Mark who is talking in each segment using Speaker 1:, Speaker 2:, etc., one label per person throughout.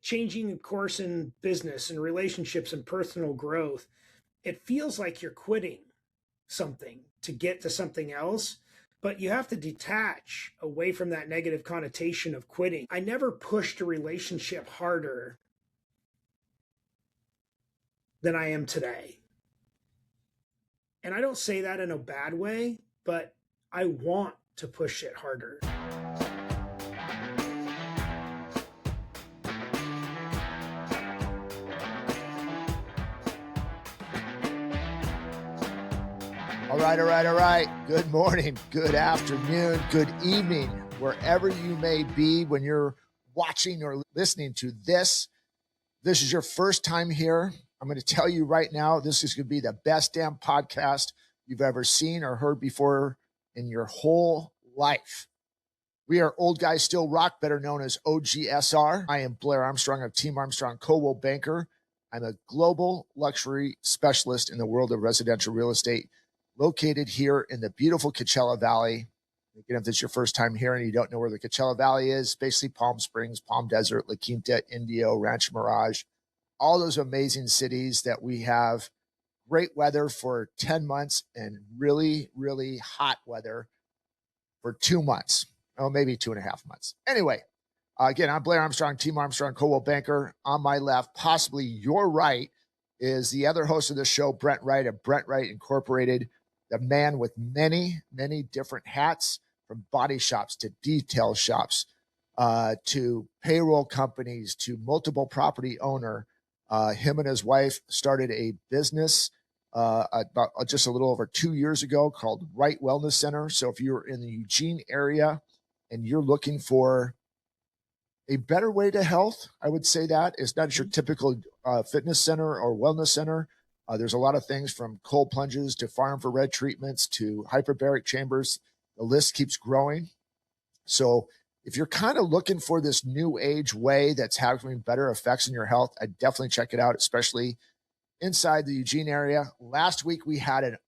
Speaker 1: changing course in business and relationships and personal growth, it feels like you're quitting something to get to something else, but you have to detach away from that negative connotation of quitting. I never pushed a relationship harder than I am today. And I don't say that in a bad way, but I want to push it harder.
Speaker 2: All right. Good morning, good afternoon, good evening, wherever you may be when you're watching or listening to this. This is your first time here. I'm going to tell you right now, this is going to be the best damn podcast you've ever seen or heard before in your whole life. We are Old Guys Still Rock, better known as OGSR. I am Blair Armstrong of Team Armstrong Coldwell Banker. I'm a global luxury specialist in the world of residential real estate, located here in the beautiful Coachella Valley. Again, if this is your first time here and you don't know where the Coachella Valley is, basically Palm Springs, Palm Desert, La Quinta, Indio, Rancho Mirage, all those amazing cities that we have great weather for 10 months and really, really hot weather for 2 months. Oh, maybe 2.5 months. Anyway, again, I'm Blair Armstrong, Team Armstrong Coldwell Banker. On my left, possibly your right, is the other host of the show, Brent Wright of Brent Wright Incorporated, the man with many, many different hats, from body shops to detail shops, to payroll companies, to multiple property owner. Him and his wife started a business about just a little over 2 years ago called Wright Wellness Center. So if you're in the Eugene area and you're looking for a better way to health, I would say that it's not your typical fitness center or wellness center. There's a lot of things from cold plunges to far infrared treatments to hyperbaric chambers. The list keeps growing. So if you're kind of looking for this new age way that's having better effects on your health, I'd definitely check it out, especially inside the Eugene area. Last week, we had an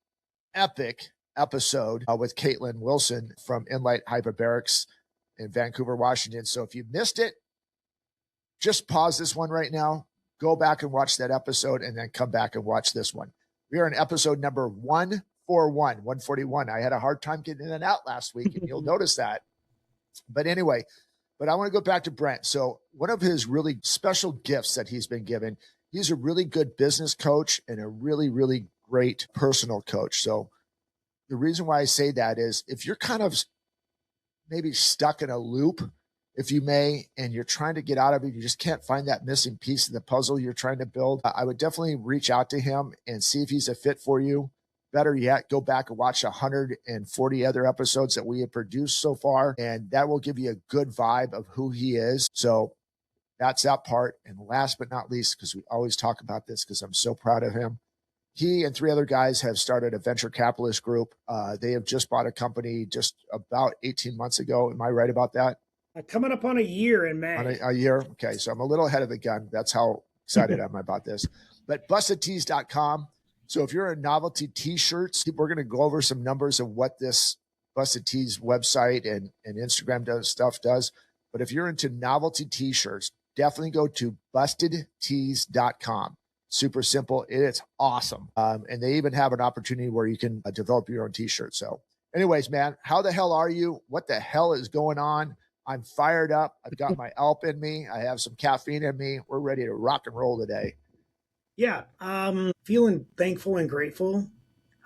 Speaker 2: epic episode with Caitlin Wilson from Inlight Hyperbarics in Vancouver, Washington. So if you missed it, just pause this one right now, go back and watch that episode, and then come back and watch this one. We are in episode number 141. I had a hard time getting that out last week, and you'll notice that. But anyway, I want to go back to Brent. So one of his really special gifts that he's been given, he's a really good business coach and a really, really great personal coach. So the reason why I say that is if you're kind of maybe stuck in a loop, if you may, and you're trying to get out of it, you just can't find that missing piece of the puzzle you're trying to build, I would definitely reach out to him and see if he's a fit for you. Better yet, go back and watch 140 other episodes that we have produced so far, and that will give you a good vibe of who he is. So that's that part. And last but not least, because we always talk about this because I'm so proud of him, he and 3 other guys have started a venture capitalist group. They have just bought a company just about 18 months ago. Am I right about that?
Speaker 1: Coming up on a year in May.
Speaker 2: On a year? Okay, so I'm a little ahead of the gun. That's how excited I am about this. But bustedtees.com. So if you're in novelty t-shirts, we're going to go over some numbers of what this Busted Tees website and Instagram does. But if you're into novelty t-shirts, definitely go to bustedtees.com. Super simple. It's awesome. And they even have an opportunity where you can develop your own t-shirt. So anyways, man, how the hell are you? What the hell is going on? I'm fired up. I've got my Alp in me. I have some caffeine in me. We're ready to rock and roll today.
Speaker 1: Yeah, feeling thankful and grateful.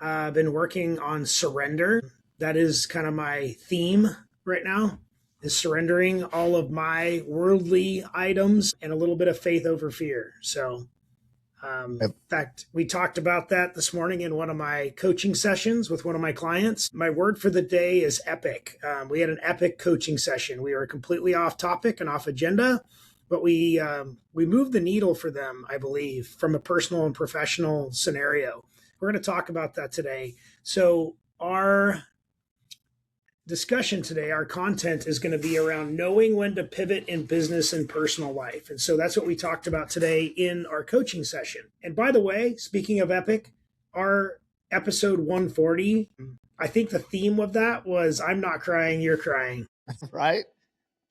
Speaker 1: I've been working on surrender. That is kind of my theme right now, is surrendering all of my worldly items and a little bit of faith over fear. So, in fact, we talked about that this morning in one of my coaching sessions with one of my clients. My word for the day is epic. We had an epic coaching session. We were completely off topic and off agenda, but we moved the needle for them, I believe, from a personal and professional scenario. We're going to talk about that today. So our discussion today, our content is going to be around knowing when to pivot in business and personal life. And so that's what we talked about today in our coaching session. And by the way, speaking of epic, our episode 140, I think the theme of that was I'm not crying, you're crying.
Speaker 2: Right?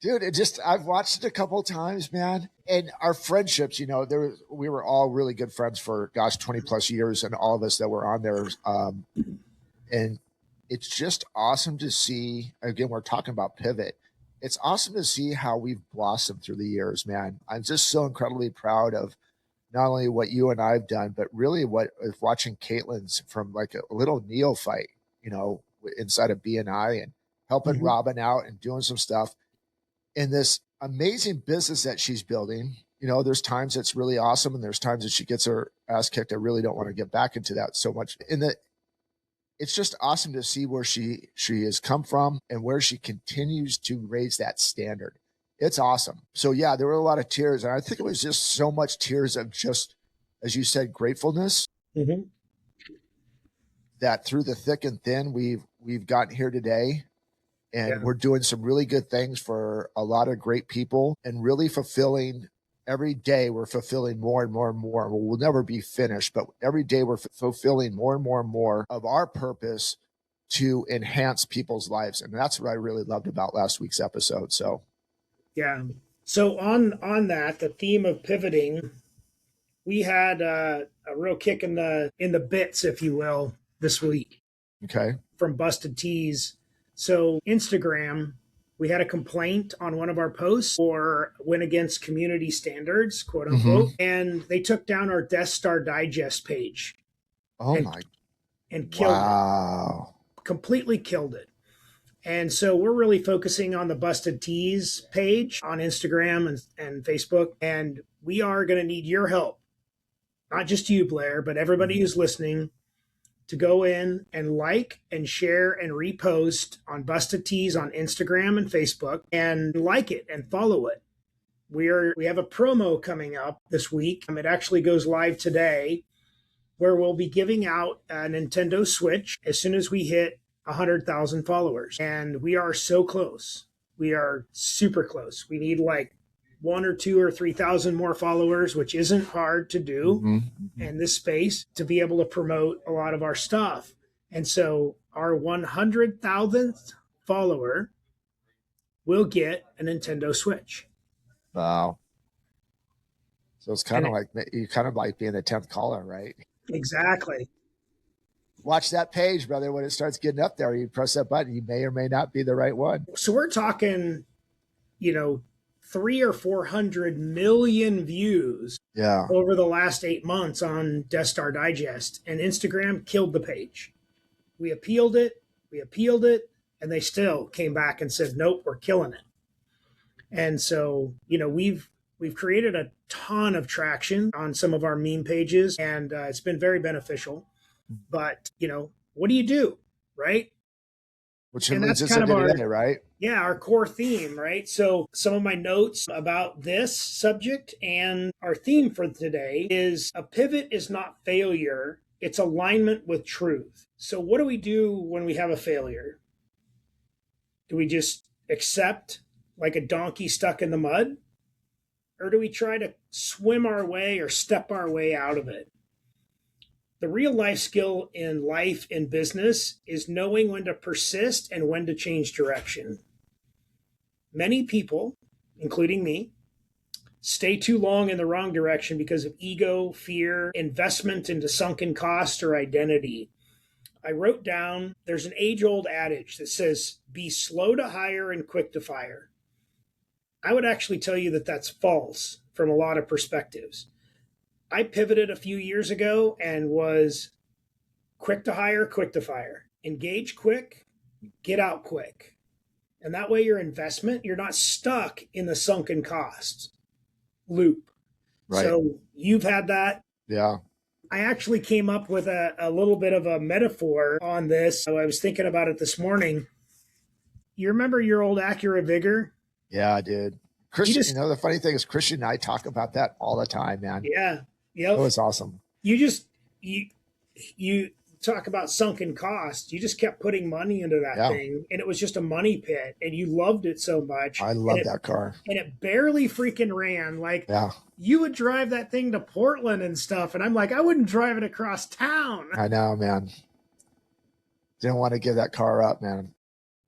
Speaker 2: Dude, I've watched it a couple of times, man. And our friendships, we were all really good friends for, gosh, 20 plus years. And all of us that were on there. And it's just awesome to see, again, we're talking about pivot. It's awesome to see how we've blossomed through the years, man. I'm just so incredibly proud of not only what you and I've done, but really what watching Caitlin's from like a little neophyte, inside of BNI and helping Robin out and doing some stuff in this amazing business that she's building. There's times it's really awesome, and there's times that she gets her ass kicked. I really don't want to get back into that so much. It's just awesome to see where she has come from and where she continues to raise that standard. It's awesome. So yeah, there were a lot of tears, and I think it was just so much tears of just, as you said, gratefulness. That through the thick and thin, we've gotten here today. And we're doing some really good things for a lot of great people, and really fulfilling every day. We're fulfilling more and more and more. We'll never be finished, but every day we're fulfilling more and more and more of our purpose to enhance people's lives. And that's what I really loved about last week's episode. So,
Speaker 1: yeah. So on that, the theme of pivoting, we had a real kick in the bits, if you will, this week.
Speaker 2: Okay.
Speaker 1: From Busted Tees. So Instagram, we had a complaint on one of our posts or went against community standards, quote unquote, and they took down our Death Star Digest page. And killed it. Completely killed it. And so we're really focusing on the Busted Tees page on Instagram and Facebook. And we are going to need your help. Not just you, Blair, but everybody who's listening, to go in and like and share and repost on Busted Tees on Instagram and Facebook, and like it and follow it. We have a promo coming up this week. It actually goes live today, where we'll be giving out a Nintendo Switch as soon as we hit 100,000 followers. And we are so close. We are super close. We need like 1 or 2 or 3,000 more followers, which isn't hard to do in this space, to be able to promote a lot of our stuff. And so our 100,000th follower will get a Nintendo Switch.
Speaker 2: Wow. So it's kind of like being the 10th caller, right?
Speaker 1: Exactly.
Speaker 2: Watch that page, brother. When it starts getting up there, you press that button. You may or may not be the right one.
Speaker 1: So we're talking, 300 or 400 million views over the last 8 months on Death Star Digest, and Instagram killed the page. We appealed it, and they still came back and said, nope, we're killing it. And so, we've created a ton of traction on some of our meme pages, and it's been very beneficial. But, what do you do, right?
Speaker 2: Which leads us into today, right?
Speaker 1: Yeah, our core theme, right? So some of my notes about this subject and our theme for today is a pivot is not failure, it's alignment with truth. So what do we do when we have a failure? Do we just accept like a donkey stuck in the mud? Or do we try to swim our way or step our way out of it? The real life skill in life and business is knowing when to persist and when to change direction. Many people, including me, stay too long in the wrong direction because of ego, fear, investment into sunken cost or identity. I wrote down, there's an age-old adage that says, be slow to hire and quick to fire. I would actually tell you that that's false from a lot of perspectives. I pivoted a few years ago and was quick to hire, quick to fire. Engage quick, get out quick. And that way your investment, you're not stuck in the sunken costs loop. Right. So you've had that.
Speaker 2: Yeah.
Speaker 1: I actually came up with a little bit of a metaphor on this. So I was thinking about it this morning. You remember your old Acura Vigor?
Speaker 2: Yeah, dude. Christian, the funny thing is Christian and I talk about that all the time, man.
Speaker 1: Yeah. Yep.
Speaker 2: It was awesome.
Speaker 1: You talk about sunken costs. You just kept putting money into that thing, and it was just a money pit, and you loved it so much.
Speaker 2: I love that car.
Speaker 1: And it barely freaking ran. Like, you would drive that thing to Portland and stuff, and I'm like, I wouldn't drive it across town.
Speaker 2: I know, man. Didn't want to give that car up, man.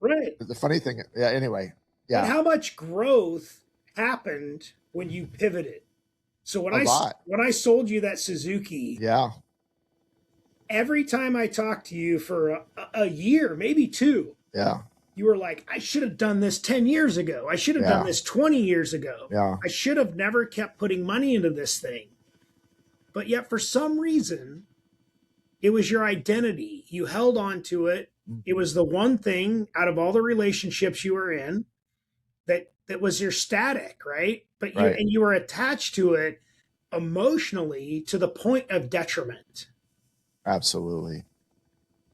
Speaker 1: Right.
Speaker 2: But the funny thing, anyway,
Speaker 1: But
Speaker 2: Yeah.
Speaker 1: how much growth happened when you pivoted? So
Speaker 2: A lot.
Speaker 1: when I sold you that Suzuki,
Speaker 2: Yeah.
Speaker 1: every time I talked to you for a year, maybe two,
Speaker 2: Yeah.
Speaker 1: you were like, I should have done this 10 years ago. I should have done
Speaker 2: Yeah.
Speaker 1: this 20 years ago.
Speaker 2: Yeah.
Speaker 1: I should have never kept putting money into this thing. But yet, for some reason, it was your identity. You held on to it. It was the one thing out of all the relationships you were in that was your static, right? But
Speaker 2: Right.
Speaker 1: you were attached to it emotionally to the point of detriment.
Speaker 2: Absolutely.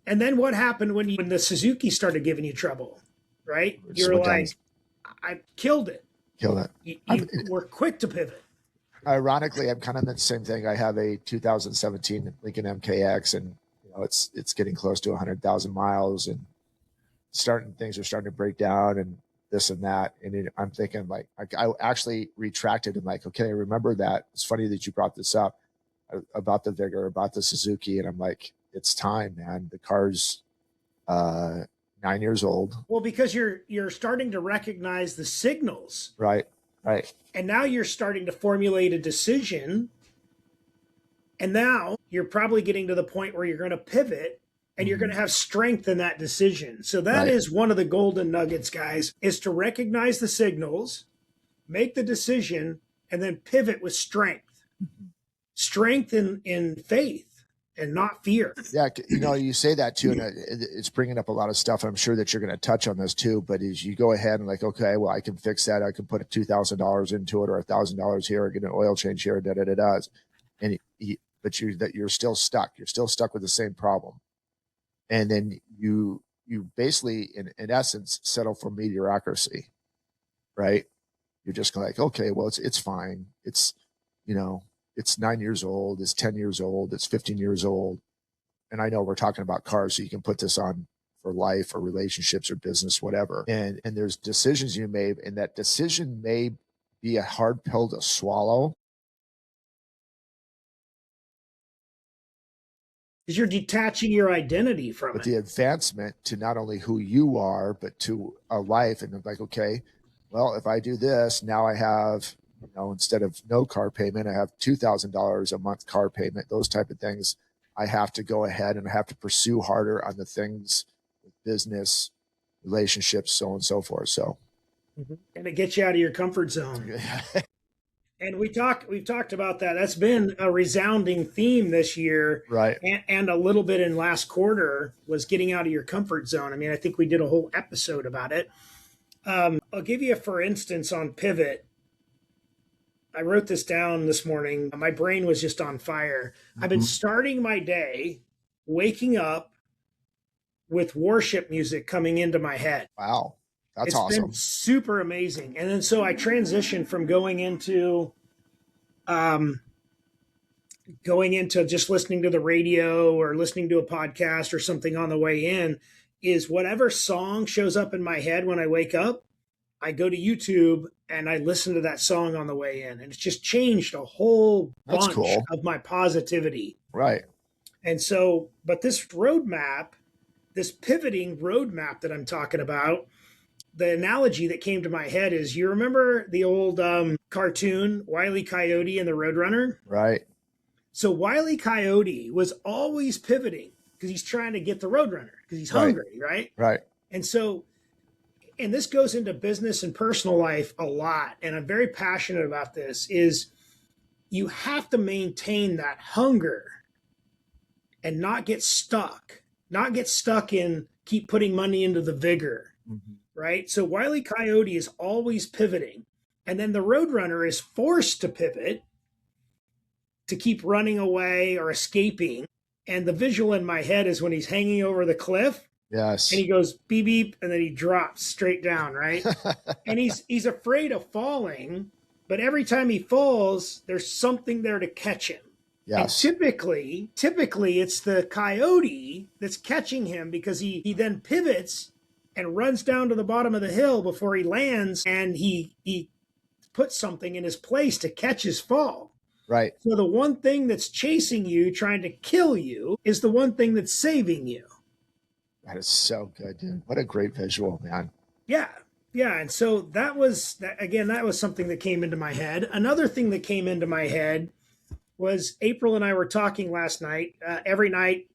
Speaker 1: And then what happened when the Suzuki started giving you trouble, right?
Speaker 2: Just
Speaker 1: You're
Speaker 2: went down,
Speaker 1: like, I killed it.
Speaker 2: killed it.
Speaker 1: You were quick to pivot.
Speaker 2: Ironically, I'm kind of the same thing. I have a 2017 Lincoln MKX, and it's getting close to 100,000 miles, and things are starting to break down, and this and that. And I'm thinking like I actually retracted and like, okay, I remember that. It's funny that you brought this up about the Vigor, about the Suzuki, and I'm like, it's time, man. The car's 9 years old.
Speaker 1: Well, because you're starting to recognize the signals.
Speaker 2: Right. Right.
Speaker 1: And now you're starting to formulate a decision. And now you're probably getting to the point where you're going to pivot and you're going to have strength in that decision. So that is one of the golden nuggets, guys, is to recognize the signals, make the decision, and then pivot with strength. Strength in faith and not fear.
Speaker 2: Yeah, you say that too, and it's bringing up a lot of stuff. I'm sure that you're going to touch on this too. But as you go ahead and like, okay, well, I can fix that. I can put $2,000 into it, or $1,000 here, or get an oil change here, and you're still stuck. You're still stuck with the same problem, and then you basically, in essence, settle for mediocrity, right? You're just like, okay, well, it's fine. It's it's 9 years old, it's 10 years old, it's 15 years old. And I know we're talking about cars, so you can put this on for life or relationships or business, whatever. And there's decisions you made, and that decision may be a hard pill to swallow.
Speaker 1: Because you're detaching your identity from
Speaker 2: But
Speaker 1: it.
Speaker 2: the advancement to not only who you are, but to a life. And like, okay, well, if I do this, now I have, instead of no car payment, I have $2,000 a month car payment, those type of things. I have to go ahead and I have to pursue harder on the things with business, relationships, so on and so forth. So,
Speaker 1: and it gets you out of your comfort zone. And we've talked about that. That's been a resounding theme this year,
Speaker 2: right?
Speaker 1: And a little bit in last quarter was getting out of your comfort zone. I mean, I think we did a whole episode about it. I'll give you a for instance on pivot. I wrote this down this morning. My brain was just on fire. I've been starting my day, waking up with worship music coming into my head.
Speaker 2: Wow. That's awesome.
Speaker 1: It's been super amazing. And then so I transitioned from going into just listening to the radio or listening to a podcast or something on the way in, is whatever song shows up in my head when I wake up, I go to YouTube and I listen to that song on the way in. And it's just changed a whole bunch of my positivity.
Speaker 2: Right.
Speaker 1: And so, but this roadmap, this pivoting roadmap that I'm talking about, the analogy that came to my head is, you remember the old cartoon, Wile E. Coyote and the Roadrunner?
Speaker 2: Right.
Speaker 1: So Wile E. Coyote was always pivoting because he's trying to get the Roadrunner because he's hungry, right?
Speaker 2: Right.
Speaker 1: And so, and this goes into business and personal life a lot, and I'm very passionate about this, is you have to maintain that hunger and not get stuck in keep putting money into the Vigor, right? So Wile E. Coyote is always pivoting, and then the Roadrunner is forced to pivot to keep running away or escaping. And the visual in my head is when he's hanging over the cliff.
Speaker 2: Yes.
Speaker 1: And he goes beep beep, and then he drops straight down, right? And he's afraid of falling, but every time he falls, there's something there to catch him.
Speaker 2: Yes.
Speaker 1: And typically it's the coyote that's catching him, because he then pivots and runs down to the bottom of the hill before he lands, and he puts something in his place to catch his fall.
Speaker 2: Right.
Speaker 1: So the one thing that's chasing you, trying to kill you, is the one thing that's saving you.
Speaker 2: That is so good, dude. What a great visual, man.
Speaker 1: Yeah. Yeah, and so that was that, again, that was something that came into my head. Another thing that came into my head was April and I were talking last night. Every night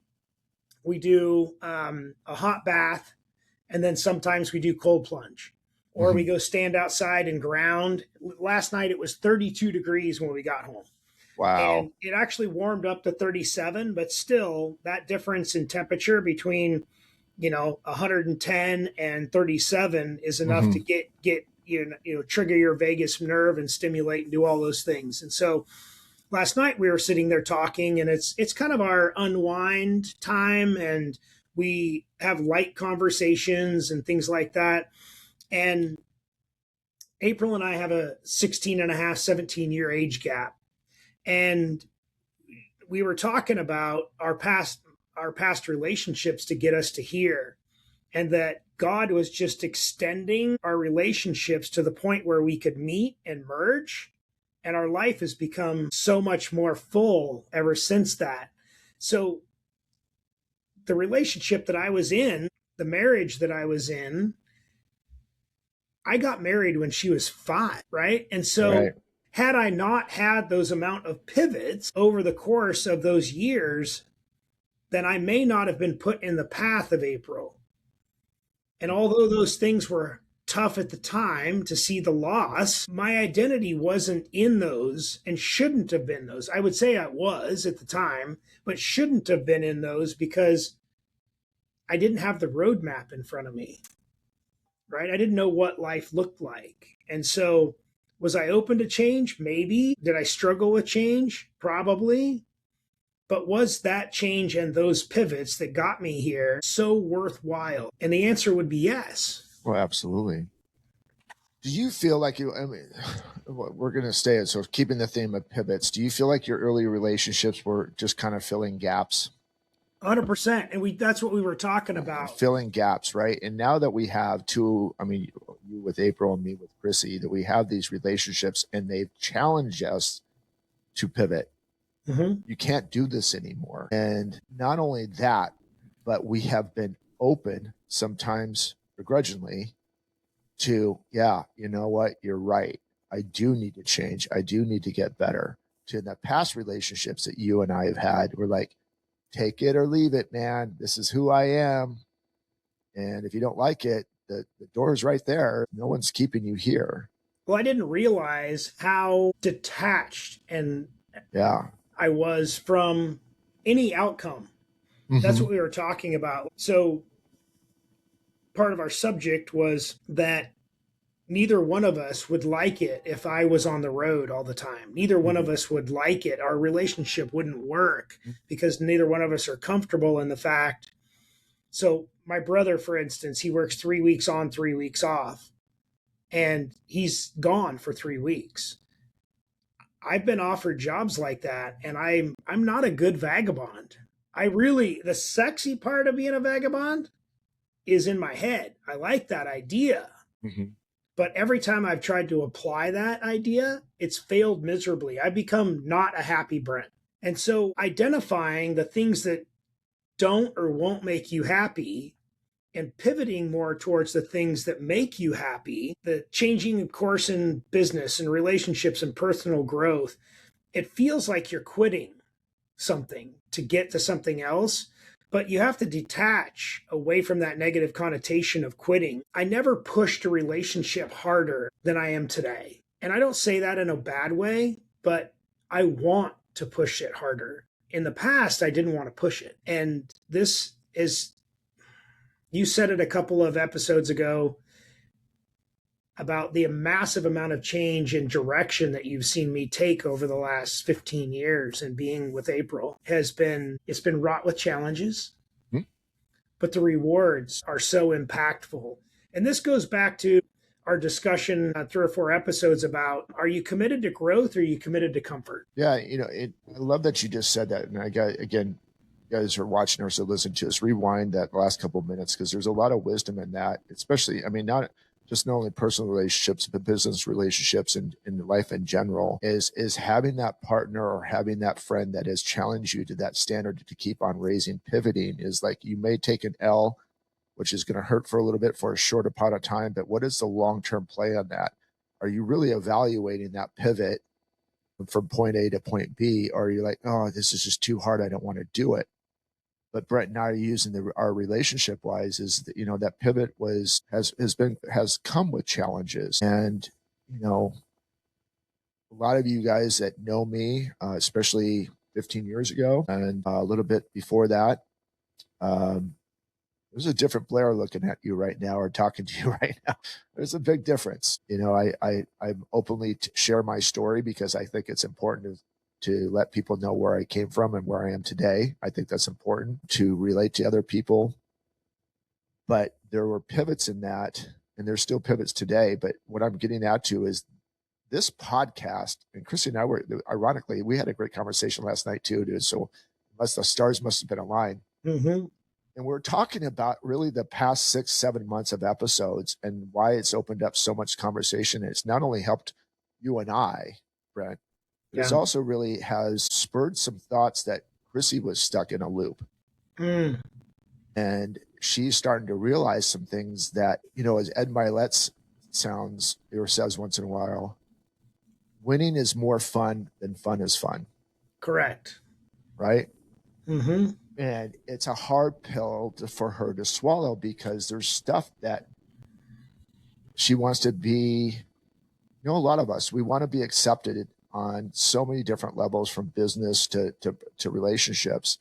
Speaker 1: we do a hot bath, and then sometimes we do cold plunge, or we
Speaker 2: Mm-hmm.
Speaker 1: go stand outside and ground. Last night it was 32 degrees when we got home,
Speaker 2: Wow.
Speaker 1: and it actually warmed up to 37, but still that difference in temperature between 110 and 37 is enough
Speaker 2: Mm-hmm.
Speaker 1: to get trigger your vagus nerve and stimulate and do all those things. And so last night we were sitting there talking, and it's kind of our unwind time, and we have light conversations and things like that. And April and I have a 16 and a half, 17-year age gap, and we were talking about our past relationships to get us to here, and that God was just extending our relationships to the point where we could meet and merge. And our life has become so much more full ever since that. So, the relationship that I was in, the marriage that I was in, I got married when she was 5, right? And so,
Speaker 2: Right.
Speaker 1: had I not had those amount of pivots over the course of those years, then I may not have been put in the path of April. And although those things were tough at the time to see the loss, my identity wasn't in those and shouldn't have been those. I would say I was at the time, but shouldn't have been in those because I didn't have the roadmap in front of me, right? I didn't know what life looked like. And so, was I open to change? Maybe. Did I struggle with change? Probably. But was that change and those pivots that got me here so worthwhile? And the answer would be yes.
Speaker 2: Well, absolutely. Do you feel like I mean, we're going to stay at, so keeping the theme of pivots, do you feel like your early relationships were just kind of filling gaps?
Speaker 1: 100%. And that's what we were talking about.
Speaker 2: Filling gaps, right? And now that we have two, I mean, you with April and me with Chrissy, that we have these relationships and they've challenged us to pivot.
Speaker 1: Mm-hmm.
Speaker 2: You can't do this anymore. And not only that, but we have been open, sometimes begrudgingly, to, yeah, you know what, you're right. I do need to change. I do need to get better. To the past relationships that you and I have had, we're like, take it or leave it, man. This is who I am. And if you don't like it, the door is right there. No one's keeping you here.
Speaker 1: Well, I didn't realize how detached and
Speaker 2: Yeah.
Speaker 1: I was from any outcome. That's
Speaker 2: Mm-hmm.
Speaker 1: what we were talking about. So, part of our subject was that neither one of us would like it if I was on the road all the time. Neither one of us would like it. Our relationship wouldn't work because neither one of us are comfortable in the fact. So, my brother, for instance, he works 3 weeks on, 3 weeks off, and he's gone for 3 weeks. I've been offered jobs like that, and I'm not a good vagabond. The sexy part of being a vagabond is in my head. I like that idea.
Speaker 2: Mm-hmm.
Speaker 1: But every time I've tried to apply that idea, it's failed miserably. I've become not a happy Brent. And so, identifying the things that don't or won't make you happy and pivoting more towards the things that make you happy, the changing course in business and relationships and personal growth, it feels like you're quitting something to get to something else. But you have to detach away from that negative connotation of quitting. I never pushed a relationship harder than I am today. And I don't say that in a bad way, but I want to push it harder. In the past, I didn't want to push it. And this is, you said it a couple of episodes ago about the massive amount of change and direction that you've seen me take over the last 15 years, and being with April it's been wrought with challenges,
Speaker 2: Mm-hmm.
Speaker 1: but the rewards are so impactful. And this goes back to our discussion 3 or 4 episodes about, are you committed to growth or are you committed to comfort?
Speaker 2: Yeah, I love that you just said that. And I got, again, you guys are watching or so listen to us, rewind that last couple of minutes, because there's a lot of wisdom in that, especially, I mean, not only personal relationships, but business relationships and in life in general, is having that partner or having that friend that has challenged you to that standard to keep on raising, pivoting. Is like, you may take an L which is going to hurt for a little bit for a short amount of time. But what is the long-term play on that? Are you really evaluating that pivot from point A to point B? Or are you like, oh, this is just too hard, I don't want to do it? But Brett and I are using our relationship wise is that, that pivot has come with challenges. And, a lot of you guys that know me, especially 15 years ago and a little bit before that, there's a different Blair looking at you right now or talking to you right now. There's a big difference. I openly share my story because I think it's important to let people know where I came from and where I am today. I think that's important to relate to other people. But there were pivots in that, and there's still pivots today. But what I'm getting at to is this podcast, and Chrissy and I ironically, we had a great conversation last night too, dude. So the stars must have been aligned.
Speaker 1: Mm-hmm.
Speaker 2: And we're talking about really the past 6-7 months of episodes and why it's opened up so much conversation. It's not only helped you and I, Brent, but it's also really has spurred some thoughts that Chrissy was stuck in a loop. And she's starting to realize some things that, as Ed Milet says once in a while, winning is more fun than fun is fun.
Speaker 1: Correct.
Speaker 2: Right?
Speaker 1: Mm-hmm.
Speaker 2: And it's a hard pill for her to swallow because there's stuff that she wants to be, a lot of us, we want to be accepted on so many different levels, from business to relationships.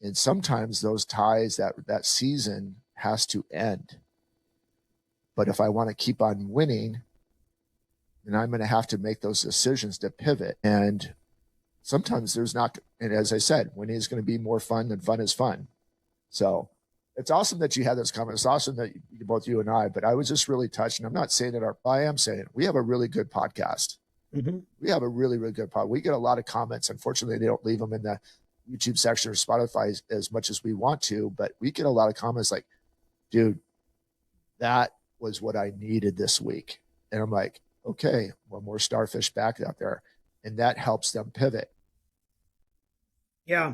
Speaker 2: And sometimes those ties, that season has to end. But if I want to keep on winning, then I'm going to have to make those decisions to pivot. And sometimes there's not, and as I said, winning is going to be more fun than fun is fun. So it's awesome that you had this comment. It's awesome that both you and I, but I was just really touched. And I'm not saying that I am saying it. We have a really good podcast.
Speaker 1: Mm-hmm.
Speaker 2: We have a really, really good podcast. We get a lot of comments. Unfortunately, they don't leave them in the YouTube section or Spotify as much as we want to, but we get a lot of comments like, dude, that was what I needed this week. And I'm like, okay, one more starfish back out there. And that helps them pivot.
Speaker 1: Yeah.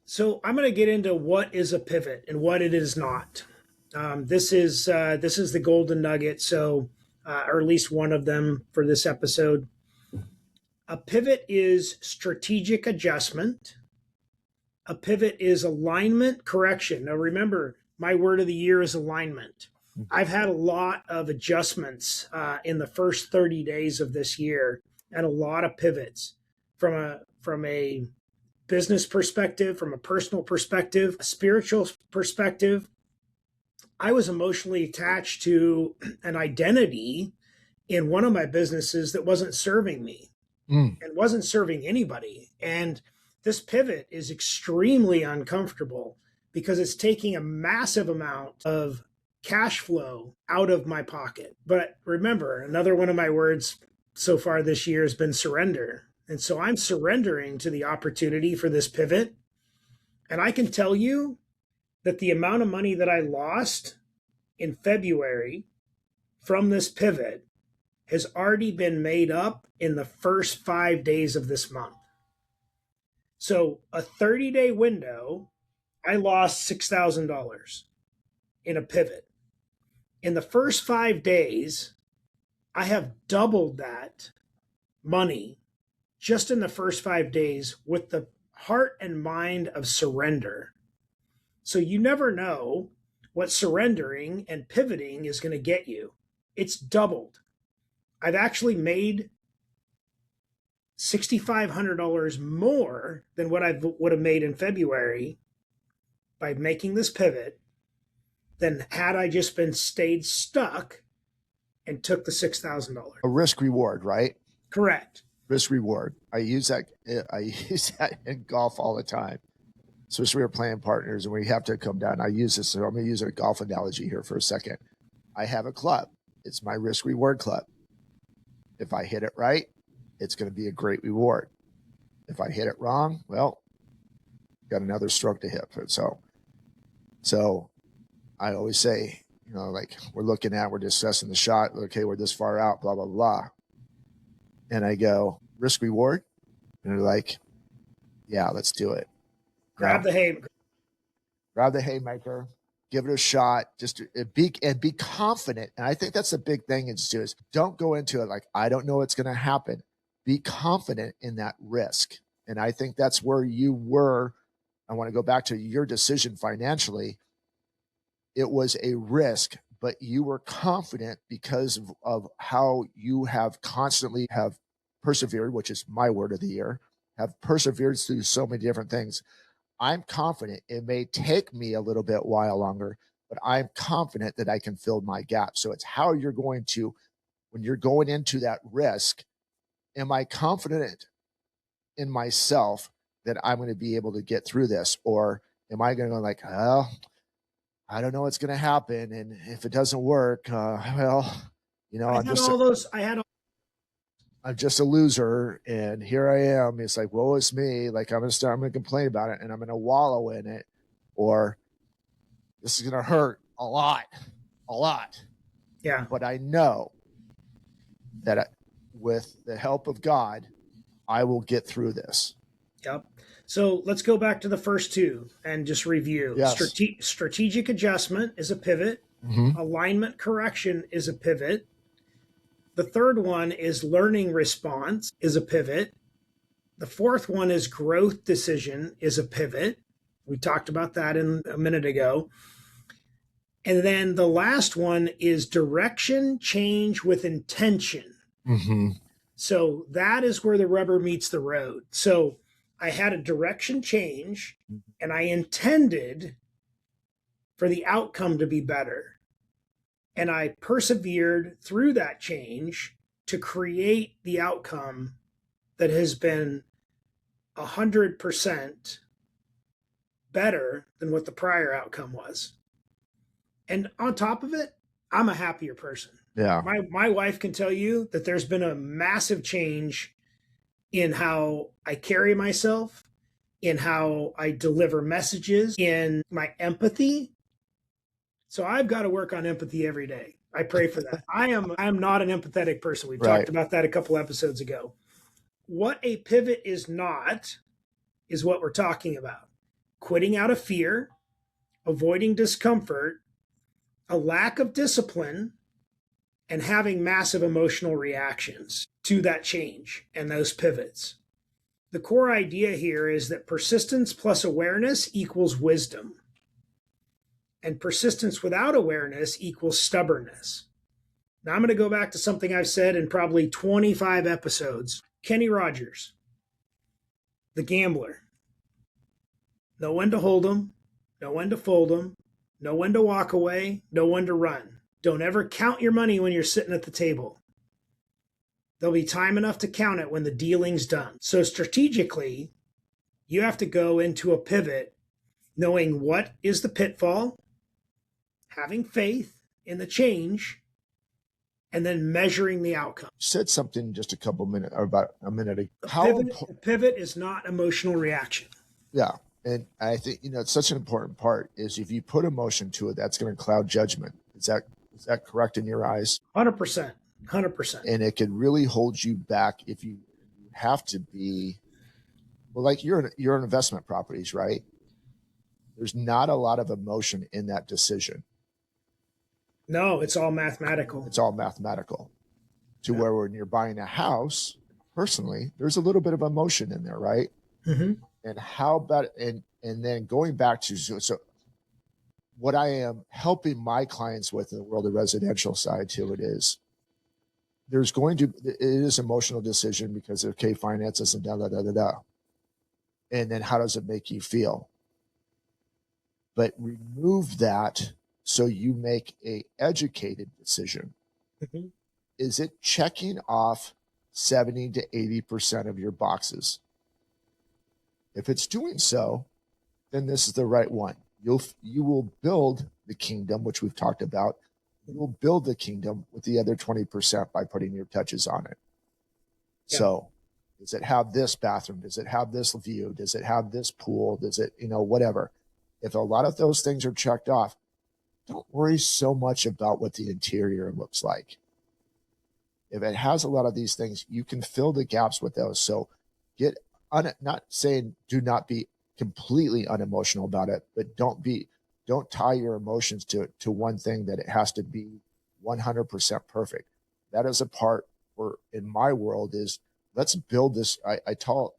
Speaker 1: So I'm going to get into what is a pivot and what it is not. This is the golden nugget. So, or at least one of them for this episode. A pivot is strategic adjustment. A pivot is alignment correction. Now, remember, my word of the year is alignment. I've had a lot of adjustments in the first 30 days of this year, and a lot of pivots from a business perspective, from a personal perspective, a spiritual perspective. I was emotionally attached to an identity in one of my businesses that wasn't serving me and wasn't serving anybody. And this pivot is extremely uncomfortable because it's taking a massive amount of cash flow out of my pocket. But remember, another one of my words so far this year has been surrender. And so I'm surrendering to the opportunity for this pivot. And I can tell you that the amount of money that I lost in February from this pivot has already been made up in the first 5 days of this month. So a 30-day window, I lost $6,000 in a pivot. In the first 5 days, I have doubled that money just in the first 5 days with the heart and mind of surrender. So you never know what surrendering and pivoting is going to get you. It's doubled. I've actually made $6,500 more than what I would have made in February by making this pivot than had I just stayed stuck and took the $6,000.
Speaker 2: A risk reward, right?
Speaker 1: Correct.
Speaker 2: Risk reward. I use that in golf all the time. Especially we're playing partners and we have to come down. I use this, so I'm going to use a golf analogy here for a second. I have a club. It's my risk reward club. If I hit it right, it's going to be a great reward. If I hit it wrong, well, got another stroke to hit. So I always say, like we're discussing the shot. Okay, we're this far out, blah, blah, blah. And I go, risk reward. And they're like, yeah, let's do it.
Speaker 1: Grab the hay.
Speaker 2: Grab the haymaker, give it a shot. Just be confident. And I think that's the big thing is don't go into it like, I don't know what's going to happen. Be confident in that risk. And I think that's where you were. I want to go back to your decision financially. It was a risk, but you were confident because of how you have constantly have persevered, which is my word of the year, have persevered through so many different things. I'm confident it may take me a little bit while longer, but I'm confident that I can fill my gap. So it's how you're going to, when you're going into that risk, am I confident in myself that I'm going to be able to get through this? Or am I going to go like, oh, I don't know what's going to happen. And if it doesn't work, well, I'm just a loser. And here I am. It's like, woe is me. Like I'm going to complain about it and I'm going to wallow in it. Or this is going to hurt a lot.
Speaker 1: Yeah.
Speaker 2: But I know that with the help of God, I will get through this.
Speaker 1: Yep. So let's go back to the first two and just review.
Speaker 2: Yes.
Speaker 1: Strategic adjustment is a pivot.
Speaker 2: Mm-hmm.
Speaker 1: Alignment correction is a pivot. The third one is learning response is a pivot. The fourth one is growth decision is a pivot. We talked about that a minute ago. And then the last one is direction change with intention.
Speaker 2: Mm-hmm.
Speaker 1: So that is where the rubber meets the road. So I had a direction change and I intended for the outcome to be better. And I persevered through that change to create the outcome that has been 100% better than what the prior outcome was. And on top of it, I'm a happier person.
Speaker 2: Yeah.
Speaker 1: My wife can tell you that there's been a massive change in how I carry myself, in how I deliver messages, in my empathy. So I've got to work on empathy every day. I pray for that. I am not an empathetic person. We talked about that a couple episodes ago. What a pivot is not is what we're talking about. Quitting out of fear, avoiding discomfort, a lack of discipline, and having massive emotional reactions to that change and those pivots. The core idea here is that persistence plus awareness equals wisdom. And persistence without awareness equals stubbornness. Now I'm going to go back to something I've said in probably 25 episodes. Kenny Rogers, the gambler. Know when to hold 'em, know when to fold 'em, know when to walk away, know when to run. Don't ever count your money when you're sitting at the table. There'll be time enough to count it when the dealing's done. So strategically, you have to go into a pivot knowing what is the pitfall, having faith in the change, and then measuring the outcome.
Speaker 2: You said something just about a minute ago.
Speaker 1: A pivot is not emotional reaction.
Speaker 2: Yeah. And I think, it's such an important part is if you put emotion to it, that's going to cloud judgment. Is that correct in your eyes?
Speaker 1: 100%. 100%.
Speaker 2: And it could really hold you back if you have to be, well, like you're in investment properties, right? There's not a lot of emotion in that decision.
Speaker 1: No, it's all mathematical.
Speaker 2: It's all mathematical. Where when you're buying a house, personally, there's a little bit of emotion in there, right?
Speaker 1: Mm-hmm.
Speaker 2: And how about and then going back to so what I am helping my clients with in the world of residential side to it is it is emotional decision because of finances and and then how does it make you feel? But remove that so you make a educated decision.
Speaker 1: Mm-hmm.
Speaker 2: Is it checking off 70 to 80% of your boxes? If it's doing so, then this is the right one. You will build the kingdom, which we've talked about. You will build the kingdom with the other 20% by putting your touches on it. Yeah. So does it have this bathroom? Does it have this view? Does it have this pool? Does it, whatever. If a lot of those things are checked off, don't worry so much about what the interior looks like. If it has a lot of these things, you can fill the gaps with those. So not saying do not be completely unemotional about it, but don't be Don't tie your emotions to one thing that it has to be 100% perfect. That is a part where in my world is let's build this. I tell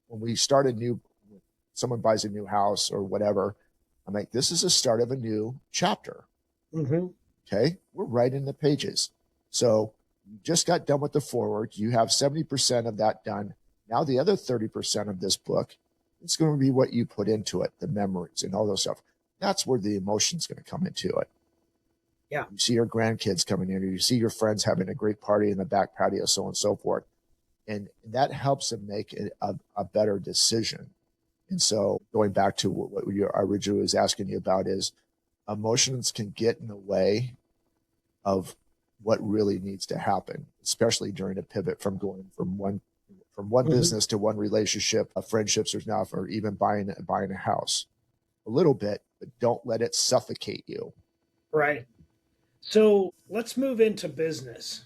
Speaker 2: when we start someone buys a new house or whatever, I'm like, this is the start of a new chapter.
Speaker 1: Mm-hmm.
Speaker 2: Okay. We're right in the pages. So you just got done with the forward. You have 70% of that done. Now the other 30% of this book, it's going to be what you put into it, the memories and all those stuff. That's where the emotion's going to come into it.
Speaker 1: Yeah.
Speaker 2: You see your grandkids coming in, or you see your friends having a great party in the back patio, so on and so forth. And that helps them make a better decision. And so going back to what I originally was asking you about is emotions can get in the way of what really needs to happen, especially during a pivot from going from one mm-hmm. business to one relationship, friendships, or even buying a house. A little bit, but don't let it suffocate you.
Speaker 1: Right. So let's move into business.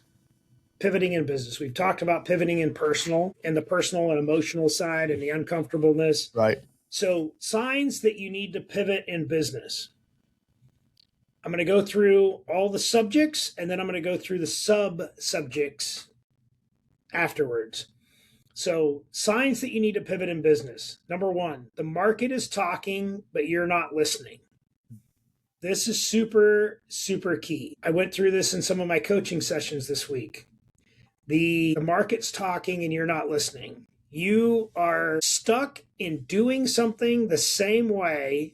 Speaker 1: Pivoting in business. We've talked about pivoting in personal and the personal and emotional side and the uncomfortableness.
Speaker 2: Right.
Speaker 1: So signs that you need to pivot in business. I'm going to go through all the subjects and then I'm going to go through the sub-subjects afterwards. So signs that you need to pivot in business. Number one, the market is talking, but you're not listening. This is super, super key. I went through this in some of my coaching sessions this week. The market's talking and you're not listening. You are stuck in doing something the same way,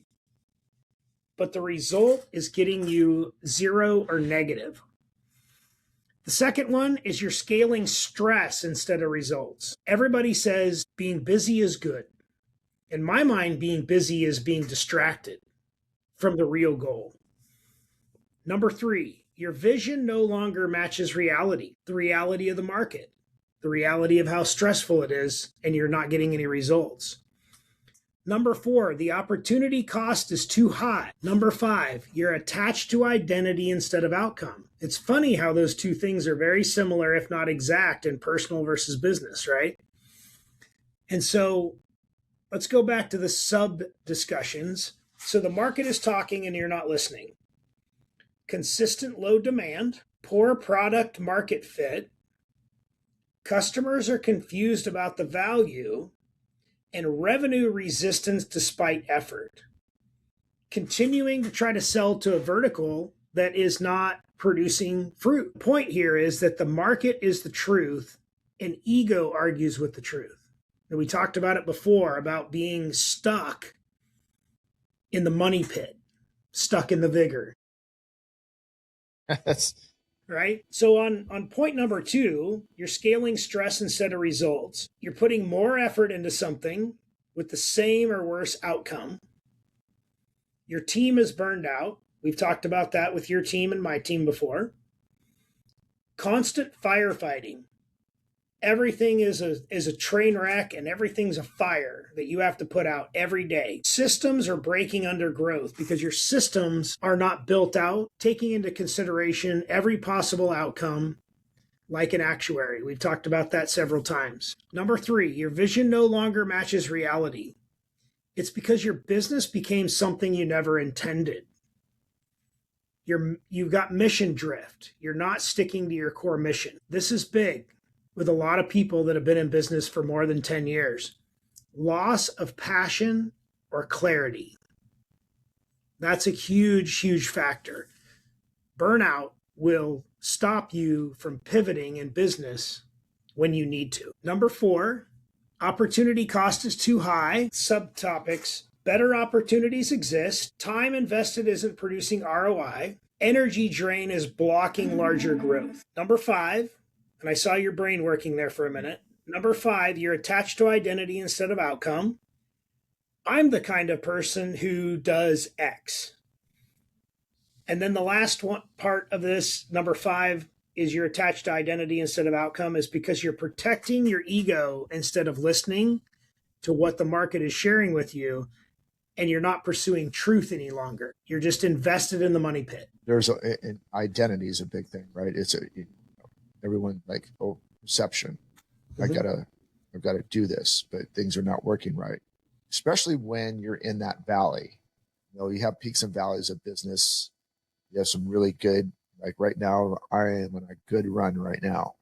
Speaker 1: but the result is getting you 0 or negative. The second one is you're scaling stress instead of results. Everybody says being busy is good. In my mind, being busy is being distracted from the real goal. Number 3, your vision no longer matches reality, the reality of the market, the reality of how stressful it is, and you're not getting any results. Number 4, the opportunity cost is too high. Number 5, you're attached to identity instead of outcome. It's funny how those two things are very similar, if not exact, in personal versus business, right? And so let's go back to the sub discussions. So the market is talking and you're not listening. Consistent low demand, poor product market fit, customers are confused about the value, and revenue resistance despite effort. Continuing to try to sell to a vertical that is not producing fruit. The point here is that the market is the truth and ego argues with the truth. And we talked about it before about being stuck in the money pit, stuck in the vigor.
Speaker 2: That's
Speaker 1: right? So on point number 2, you're scaling stress instead of results. You're putting more effort into something with the same or worse outcome. Your team is burned out. We've talked about that with your team and my team before. Constant firefighting. Everything is a train wreck and everything's a fire that you have to put out every day. Systems are breaking under growth because your systems are not built out, taking into consideration every possible outcome like an actuary. We've talked about that several times. Number 3, your vision no longer matches reality. It's because your business became something you never intended. You've got mission drift. You're not sticking to your core mission. This is big with a lot of people that have been in business for more than 10 years. Loss of passion or clarity. That's a huge, huge factor. Burnout will stop you from pivoting in business when you need to. Number 4, opportunity cost is too high. Subtopics: better opportunities exist. Time invested isn't producing ROI. Energy drain is blocking larger growth. Number 5, and I saw your brain working there for a minute. Number 5, you're attached to identity instead of outcome. I'm the kind of person who does X. And then the last one part of this, number 5, is you're attached to identity instead of outcome, is because you're protecting your ego instead of listening to what the market is sharing with you, and you're not pursuing truth any longer. You're just invested in the money pit.
Speaker 2: An identity is a big thing, right? Everyone like, oh, perception. Mm-hmm. I've got to do this, but things are not working right. Especially when you're in that valley. You have peaks and valleys of business. You have some really good, like right now, I am on a good run right now.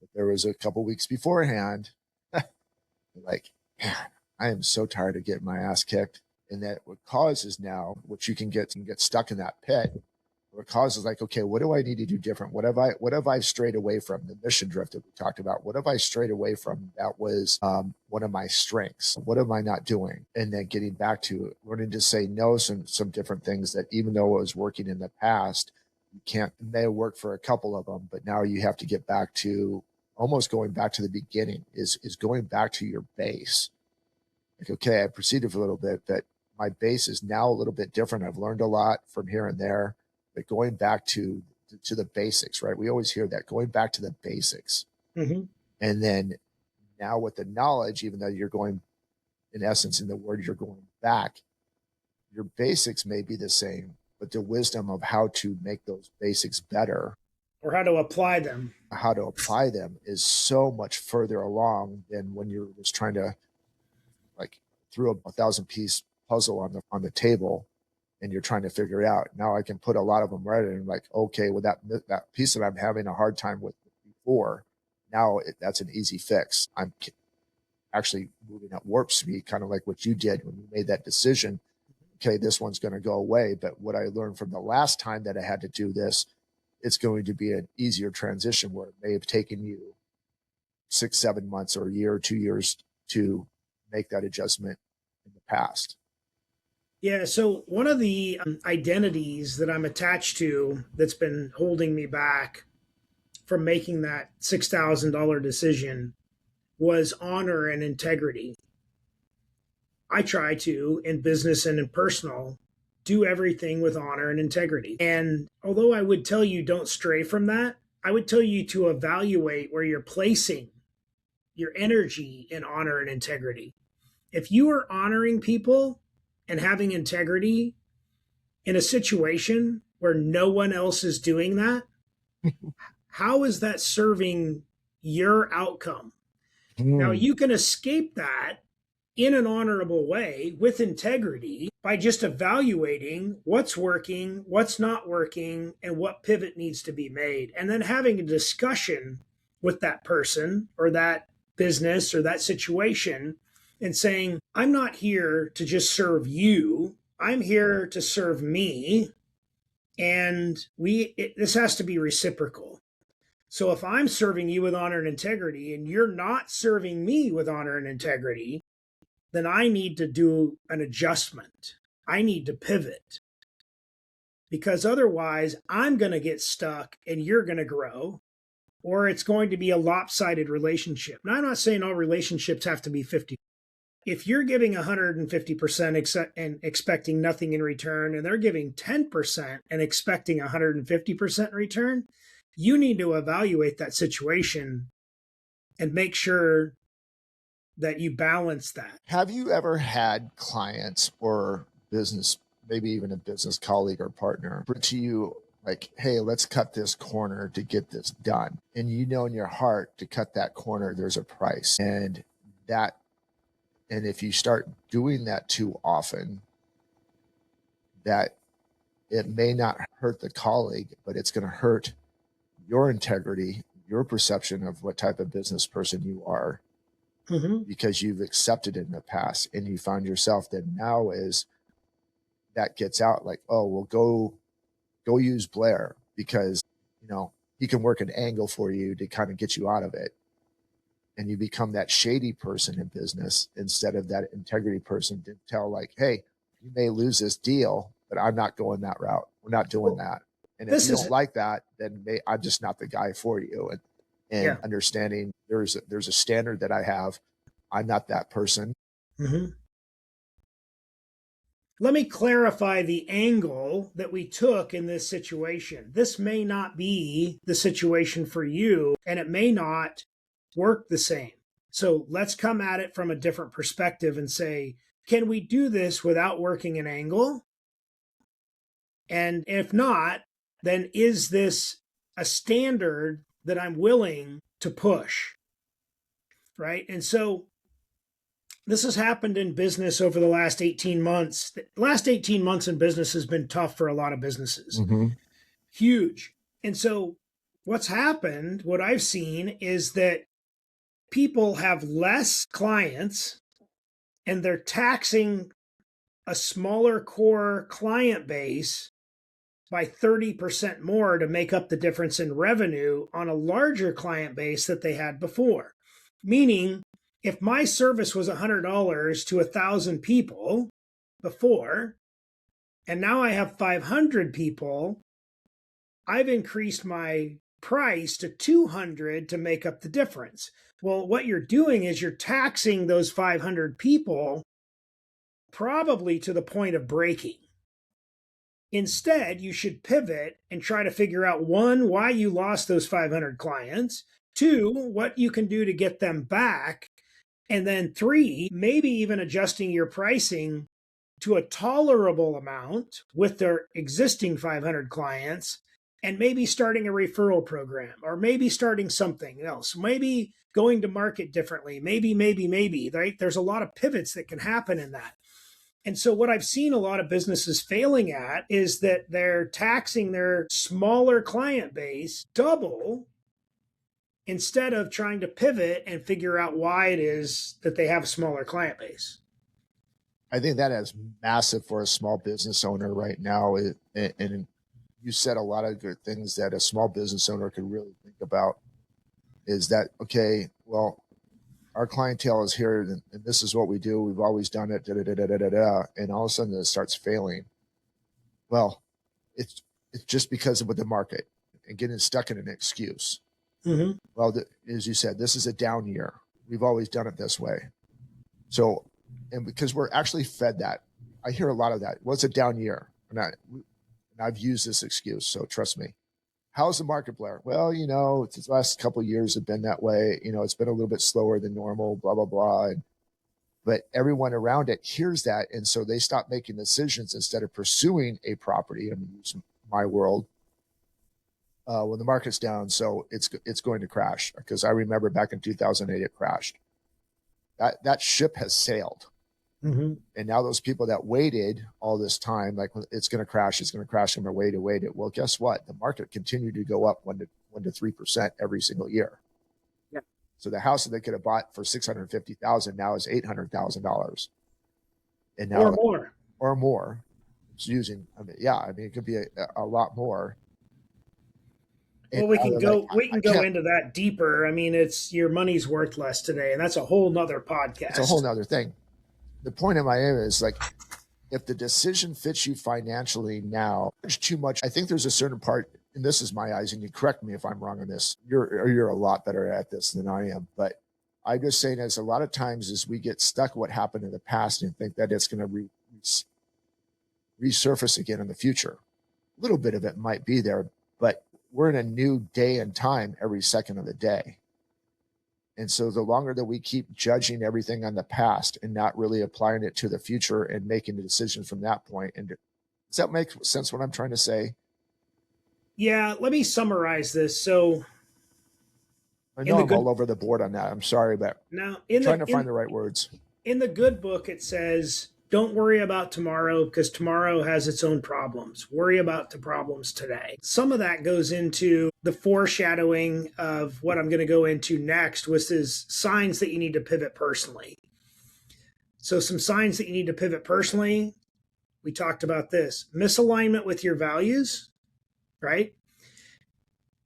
Speaker 2: But there was a couple weeks beforehand, like, man, I am so tired of getting my ass kicked. And that what causes now, what you can get stuck in that pit. What causes like, okay, what do I need to do different? What have I strayed away from? The mission drift that we talked about. What have I strayed away from? That was one of my strengths. What am I not doing? And then getting back to learning to say no, some different things that even though it was working in the past, you can't. It may have worked for a couple of them, but now you have to get back to almost going back to the beginning. Is going back to your base. Like, okay, I proceeded for a little bit, but my base is now a little bit different. I've learned a lot from here and there, but going back to the basics, right? We always hear that, going back to the basics.
Speaker 1: Mm-hmm.
Speaker 2: And then now with the knowledge, even though you're going, in essence, in the word, you're going back, your basics may be the same, but the wisdom of how to make those basics better
Speaker 1: Or how to apply them.
Speaker 2: is so much further along than when you're just trying to like threw a 1,000-piece puzzle on the table and you're trying to figure it out. Now I can put a lot of them right in, like, okay, well, that piece that I'm having a hard time with before, now that's an easy fix. I'm actually moving at warp speed, kind of like what you did when you made that decision. Okay, this one's going to go away. But what I learned from the last time that I had to do this, it's going to be an easier transition where it may have taken you 6, 7 months or a year or 2 years to make that adjustment in the past.
Speaker 1: Yeah, so one of the identities that I'm attached to that's been holding me back from making that $6,000 decision was honor and integrity. I try to, in business and in personal, do everything with honor and integrity. And although I would tell you don't stray from that, I would tell you to evaluate where you're placing your energy in honor and integrity. If you are honoring people and having integrity in a situation where no one else is doing that, how is that serving your outcome? Now, you can escape that in an honorable way with integrity by just evaluating what's working, what's not working, and what pivot needs to be made. And then having a discussion with that person or that business or that situation and saying, I'm not here to just serve you. I'm here to serve me. And this has to be reciprocal. So if I'm serving you with honor and integrity and you're not serving me with honor and integrity, then I need to do an adjustment. I need to pivot. Because otherwise, I'm going to get stuck and you're going to grow, or it's going to be a lopsided relationship. Now, I'm not saying all relationships have to be 50. If you're giving 150% and expecting nothing in return, and they're giving 10% and expecting 150% return, you need to evaluate that situation and make sure that you balance that.
Speaker 2: Have you ever had clients or business, maybe even a business colleague or partner, to you like, hey, let's cut this corner to get this done? And you know in your heart, to cut that corner, there's a price. And if you start doing that too often, that it may not hurt the colleague, but it's going to hurt your integrity, your perception of what type of business person you are, because you've accepted it in the past, and you find yourself that now is that gets out like, oh, well, go use Blair because, he can work an angle for you to kind of get you out of it. And you become that shady person in business instead of that integrity person to tell like, hey, you may lose this deal, but I'm not going that route. We're not doing that. And if you don't like that, then I'm just not the guy for you. And understanding there's a standard that I have. I'm not that person.
Speaker 1: Let me clarify the angle that we took in this situation. This may not be the situation for you, and it may not work the same. So let's come at it from a different perspective and say, can we do this without working an angle? And if not, then is this a standard that I'm willing to push? Right? And so This has happened in business over the last 18 months. The last 18 months in business has been tough for a lot of businesses.
Speaker 2: Mm-hmm.
Speaker 1: Huge. And so what's happened, what I've seen is that people have less clients and they're taxing a smaller core client base by 30% more to make up the difference in revenue on a larger client base that they had before. Meaning, if my service was $100 to 1,000 people before, and now I have 500 people, I've increased my price to 200 to make up the difference. Well, what you're doing is you're taxing those 500 people probably to the point of breaking. Instead, you should pivot and try to figure out, one, why you lost those 500 clients, two, what you can do to get them back, and then three, maybe even adjusting your pricing to a tolerable amount with their existing 500 clients, and maybe starting a referral program, or maybe starting something else, maybe going to market differently, maybe, right? There's a lot of pivots that can happen in that. And so what I've seen a lot of businesses failing at is that they're taxing their smaller client base double instead of trying to pivot and figure out why it is that they have a smaller client base.
Speaker 2: I think that is massive for a small business owner right now. And you said a lot of good things that a small business owner could really think about is that, okay, well, our clientele is here and this is what we do. We've always done it, and all of a sudden it starts failing. Well, it's just because of the market and getting stuck in an excuse.
Speaker 1: Mm-hmm.
Speaker 2: Well, as you said, this is a down year. We've always done it this way. So, and because we're actually fed that, I hear a lot of that. What's a down year? And I've used this excuse, so trust me. How's the market, Blair? Well, the last couple of years have been that way. It's been a little bit slower than normal, blah, blah, blah. But everyone around it hears that. And so they stop making decisions instead of pursuing a property. I'm using my world when the market's down. So it's going to crash, because I remember back in 2008, it crashed. That ship has sailed.
Speaker 1: Mm-hmm.
Speaker 2: And now those people that waited all this time, like, it's going to crash, I'm going to wait it. Well, guess what? The market continued to go up 1 to 3% every single year.
Speaker 1: Yeah.
Speaker 2: So the house that they could have bought for $650,000 now is $800,000. And now or more. It's using, it could be a lot more.
Speaker 1: Well, we can go into that deeper. I mean, it's your money's worth less today, and that's a whole nother podcast.
Speaker 2: It's a whole nother thing. The point of my aim is, like, if the decision fits you financially now, there's too much. I think there's a certain part, and this is my eyes, and you correct me if I'm wrong on this. You're a lot better at this than I am. But I'm just saying, as a lot of times is we get stuck what happened in the past and think that it's going to resurface again in the future. A little bit of it might be there, but we're in a new day and time every second of the day. And so the longer that we keep judging everything on the past and not really applying it to the future and making the decision from that point. And does that make sense what I'm trying to say?
Speaker 1: Yeah, let me summarize this. So
Speaker 2: I know I'm all over the board on that. I'm sorry, but
Speaker 1: now
Speaker 2: trying to find the right words.
Speaker 1: In the good book, it says, don't worry about tomorrow because tomorrow has its own problems. Worry about the problems today. Some of that goes into the foreshadowing of what I'm going to go into next, which is signs that you need to pivot personally. So some signs that you need to pivot personally, we talked about this. Misalignment with your values, right?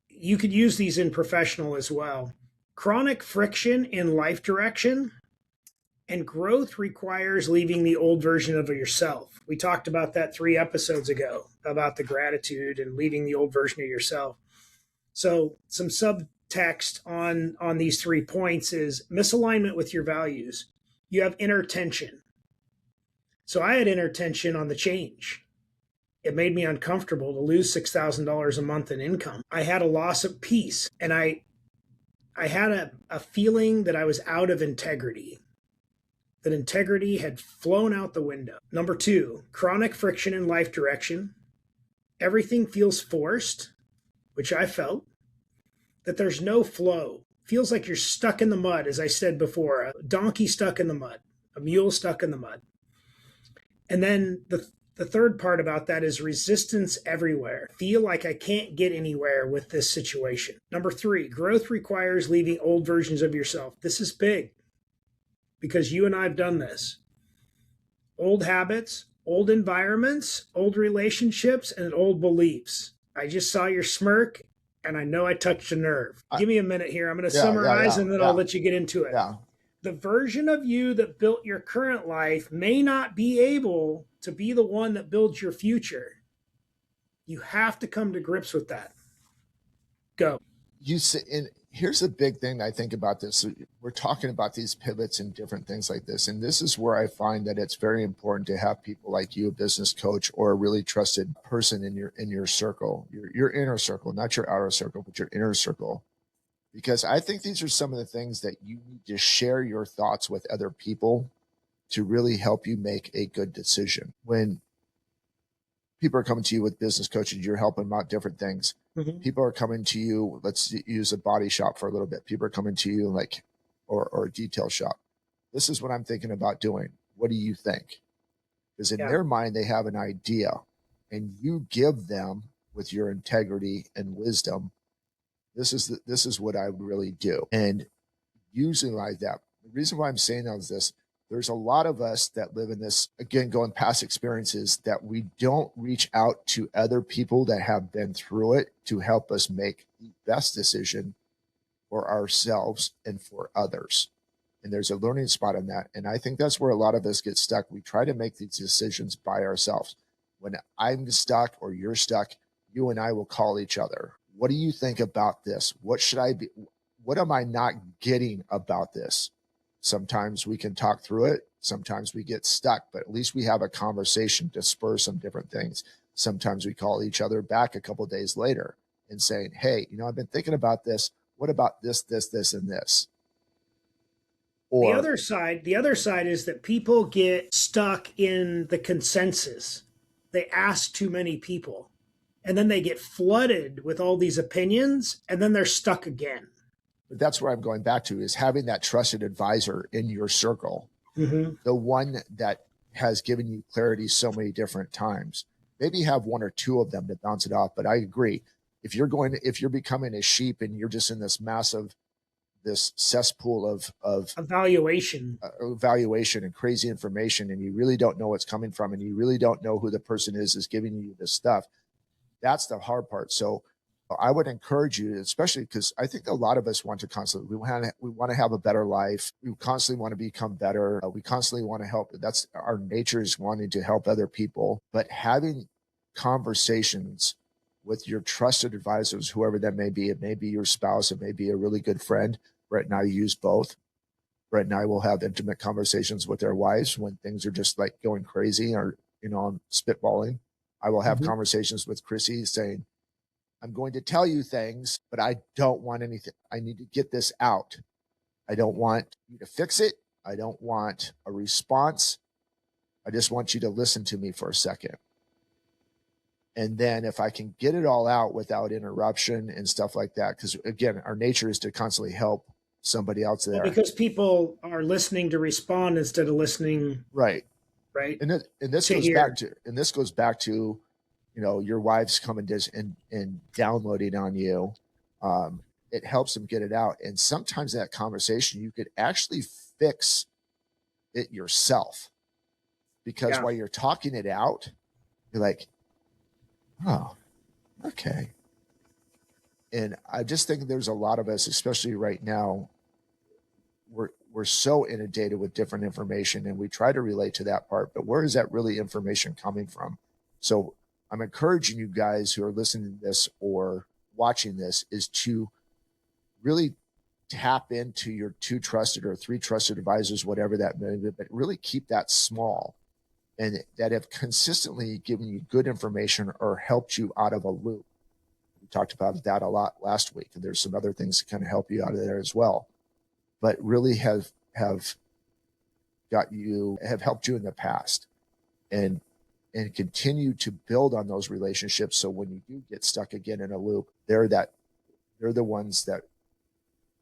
Speaker 1: You could use these in professional as well. Chronic friction in life direction. And growth requires leaving the old version of yourself. We talked about that 3 episodes ago, about the gratitude and leaving the old version of yourself. So some subtext on these 3 points is misalignment with your values. You have inner tension. So I had inner tension on the change. It made me uncomfortable to lose $6,000 a month in income. I had a loss of peace, and I had a feeling that I was out of integrity. That integrity had flown out the window. Number 2, chronic friction in life direction. Everything feels forced, which I felt. That there's no flow. Feels like you're stuck in the mud, as I said before, a donkey stuck in the mud. a mule stuck in the mud. And then the third part about that is resistance everywhere. Feel like I can't get anywhere with this situation. Number 3, growth requires leaving old versions of yourself. This is big because you and I have done this. Old habits, old environments, old relationships, and old beliefs. I just saw your smirk and I know I touched a nerve. Give me a minute here. I'm going to summarize and then I'll let you get into it.
Speaker 2: Yeah.
Speaker 1: The version of you that built your current life may not be able to be the one that builds your future. You have to come to grips with that. Go.
Speaker 2: You say, and here's the big thing I think about this. We're talking about these pivots and different things like this. And this is where I find that it's very important to have people like you, a business coach, or a really trusted person in your circle, your inner circle, not your outer circle, but your inner circle. Because I think these are some of the things that you need to share your thoughts with other people to really help you make a good decision. When people are coming to you with business coaching, you're helping them out different things. Mm-hmm. People are coming to you, let's use a body shop for a little bit. People are coming to you like, or a detail shop. This is what I'm thinking about doing. What do you think? Because in their mind, they have an idea, and you give them with your integrity and wisdom. This is what I would really do, and usually like that. The reason why I'm saying that is this: there's a lot of us that live in this, again, going past experiences, that we don't reach out to other people that have been through it to help us make the best decision for ourselves and for others. And there's a learning spot in that. And I think that's where a lot of us get stuck. We try to make these decisions by ourselves. When I'm stuck or you're stuck, you and I will call each other. What do you think about this? What should I be? What am I not getting about this? Sometimes we can talk through it. Sometimes we get stuck, but at least we have a conversation to spur some different things. Sometimes we call each other back a couple of days later and saying, hey, I've been thinking about this. What about this, and this?
Speaker 1: Or the other side is that people get stuck in the consensus. They ask too many people, and then they get flooded with all these opinions, and then they're stuck again.
Speaker 2: But that's where I'm going back to, is having that trusted advisor in your circle, the one that has given you clarity so many different times. Maybe have one or two of them to bounce it off. But I agree. If you're becoming a sheep and you're just in this massive, this cesspool of
Speaker 1: evaluation
Speaker 2: and crazy information, and you really don't know what's coming from, and you really don't know who the person is giving you this stuff, that's the hard part. So I would encourage you, especially because I think a lot of us want to constantly, we want to have a better life. We constantly want to become better. We constantly want to help. That's our nature, is wanting to help other people. But having conversations with your trusted advisors, whoever that may be, it may be your spouse, it may be a really good friend. Brett and I use both. Brett and I will have intimate conversations with their wives when things are just like going crazy, or, I'm spitballing. I will have conversations with Chrissy saying, I'm going to tell you things, but I don't want anything. I need to get this out. I don't want you to fix it. I don't want a response. I just want you to listen to me for a second. And then if I can get it all out without interruption and stuff like that, because again, our nature is to constantly help somebody else there.
Speaker 1: Well, because people are listening to respond instead of listening.
Speaker 2: Right.
Speaker 1: Right.
Speaker 2: And this goes back to, your wife's coming and downloading on you. It helps them get it out. And sometimes that conversation, you could actually fix it yourself, because while you're talking it out, you're like, oh, okay. And I just think there's a lot of us, especially right now, we're so inundated with different information, and we try to relate to that part, but where is that really information coming from? So I'm encouraging you guys who are listening to this or watching this is to really tap into your 2 trusted or 3 trusted advisors, whatever that may be, but really keep that small, and that have consistently given you good information or helped you out of a loop. We talked about that a lot last week, and there's some other things that kind of help you out of there as well, but really have helped you in the past, and continue to build on those relationships. So when you do get stuck again in a loop, they're the ones that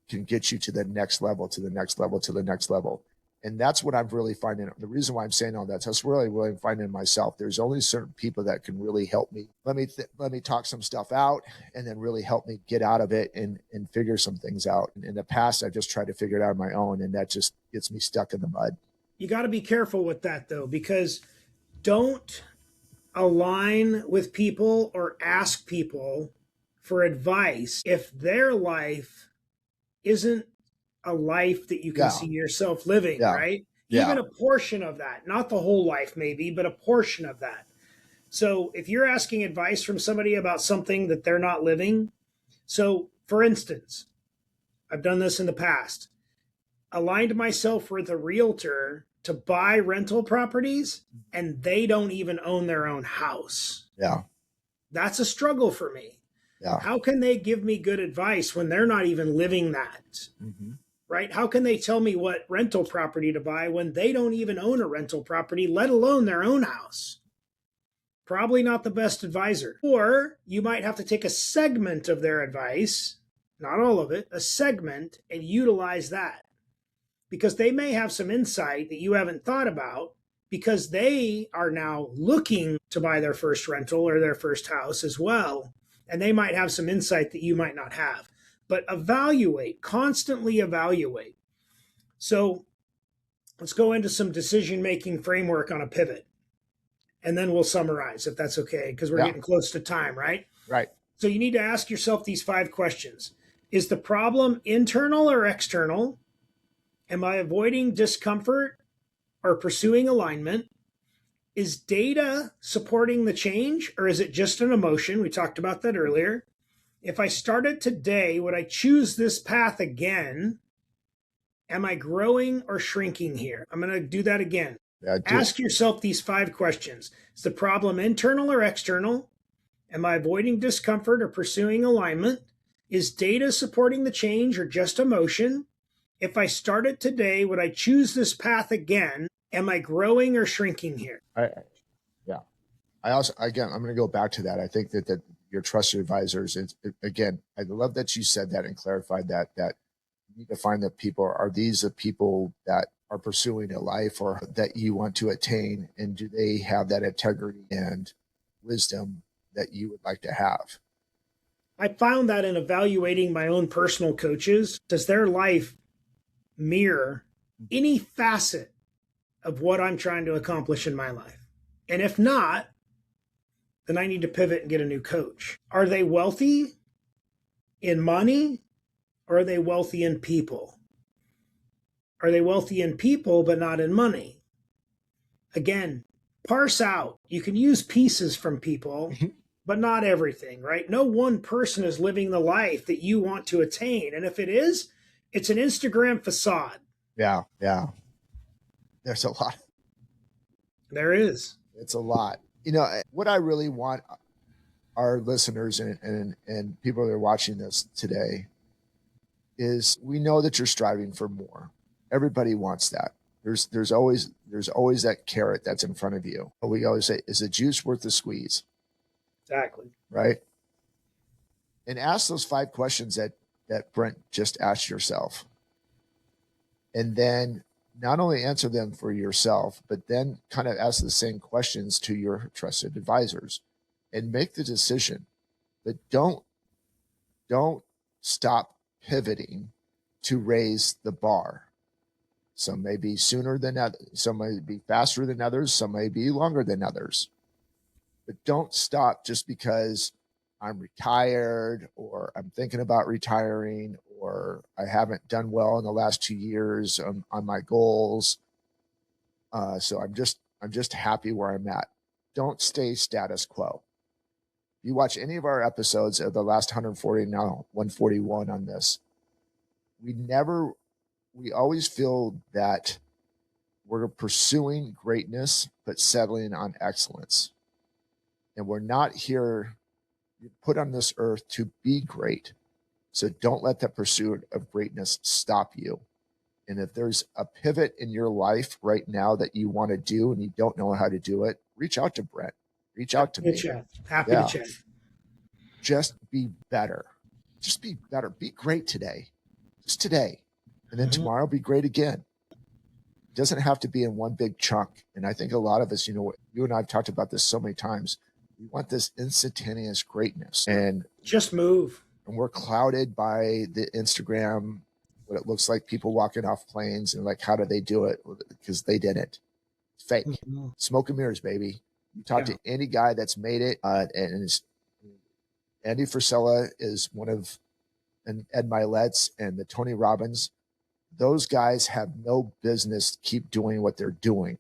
Speaker 2: can get you to the next level, to the next level, to the next level. And that's what I'm really finding. The reason why I'm saying all that, that's really what I'm finding in myself. There's only certain people that can really help me. Let me talk some stuff out, and then really help me get out of it and figure some things out. In the past, I've just tried to figure it out on my own, and that just gets me stuck in the mud.
Speaker 1: You got to be careful with that though, because don't align with people or ask people for advice if their life isn't a life that you can see yourself living, right? Even a portion of that, not the whole life maybe, but a portion of that. So if you're asking advice from somebody about something that they're not living, so for instance, I've done this in the past, aligned myself with a realtor to buy rental properties, and they don't even own their own house.
Speaker 2: Yeah.
Speaker 1: That's a struggle for me.
Speaker 2: Yeah.
Speaker 1: How can they give me good advice when they're not even living that?
Speaker 2: Mm-hmm.
Speaker 1: Right? How can they tell me what rental property to buy when they don't even own a rental property, let alone their own house? Probably not the best advisor. Or you might have to take a segment of their advice, not all of it, a segment, and utilize that. Because they may have some insight that you haven't thought about, because they are now looking to buy their first rental or their first house as well. And they might have some insight that you might not have. But evaluate, constantly evaluate. So let's go into some decision-making framework on a pivot. And then we'll summarize, if that's okay, because we're getting close to time, right?
Speaker 2: Right.
Speaker 1: So you need to ask yourself these 5 questions. Is the problem internal or external? Am I avoiding discomfort or pursuing alignment? Is data supporting the change, or is it just an emotion? We talked about that earlier. If I started today, would I choose this path again? Am I growing or shrinking here? I'm going to do that again. Ask yourself these 5 questions. Is the problem internal or external? Am I avoiding discomfort or pursuing alignment? Is data supporting the change or just emotion? If I started today, would I choose this path again? Am I growing or shrinking here?
Speaker 2: I also, again, I'm going to go back to that. I think that your trusted advisors, again, I love that you said that and clarified that you need to find the people. Are these the people that are pursuing a life or that you want to attain? And do they have that integrity and wisdom that you would like to have?
Speaker 1: I found that in evaluating my own personal coaches, does their life mirror any facet of what I'm trying to accomplish in my life? And if not, then I need to pivot and get a new coach. Are they wealthy in money, or are they wealthy in people? Are they wealthy in people but not in money? Again, parse out. You can use pieces from people, but not everything, right? No one person is living the life that you want to attain. And if it is, it's an Instagram facade.
Speaker 2: Yeah. There's a lot.
Speaker 1: There is.
Speaker 2: It's a lot. You know, what I really want our listeners and people that are watching this today is, we know that you're striving for more. Everybody wants that. There's always that carrot that's in front of you. We always say, is the juice worth the squeeze?
Speaker 1: Exactly.
Speaker 2: Right. And ask those 5 questions that Brent just asked yourself. And then not only answer them for yourself, but then kind of ask the same questions to your trusted advisors and make the decision. But don't stop pivoting to raise the bar. Some may be sooner than others. Some may be faster than others. Some may be longer than others. But don't stop just because I'm retired or I'm thinking about retiring or I haven't done well in the last 2 years on my goals. So I'm just happy where I'm at. Don't stay status quo. If you watch any of our episodes of the last 140, now 141 on this, we always feel that we're pursuing greatness, but settling on excellence. And we're not here, put on this earth to be great. So don't let the pursuit of greatness stop you. And if there's a pivot in your life right now that you want to do and you don't know how to do it, reach out to Brent. Reach out to me.
Speaker 1: Happy to chat.
Speaker 2: Just be better. Just be better. Be great today. Just today. And then tomorrow be great again. It doesn't have to be in one big chunk. And I think a lot of us, you and I have talked about this so many times. We want this instantaneous greatness, and
Speaker 1: just move.
Speaker 2: And we're clouded by the Instagram, what it looks like people walking off planes, and like, how do they do it? Because they didn't. It's fake. Mm-hmm. Smoke and mirrors, baby. You talk to any guy that's made it, and Andy Frisella is one of, and Ed Milet's and the Tony Robbins. Those guys have no business keep doing what they're doing,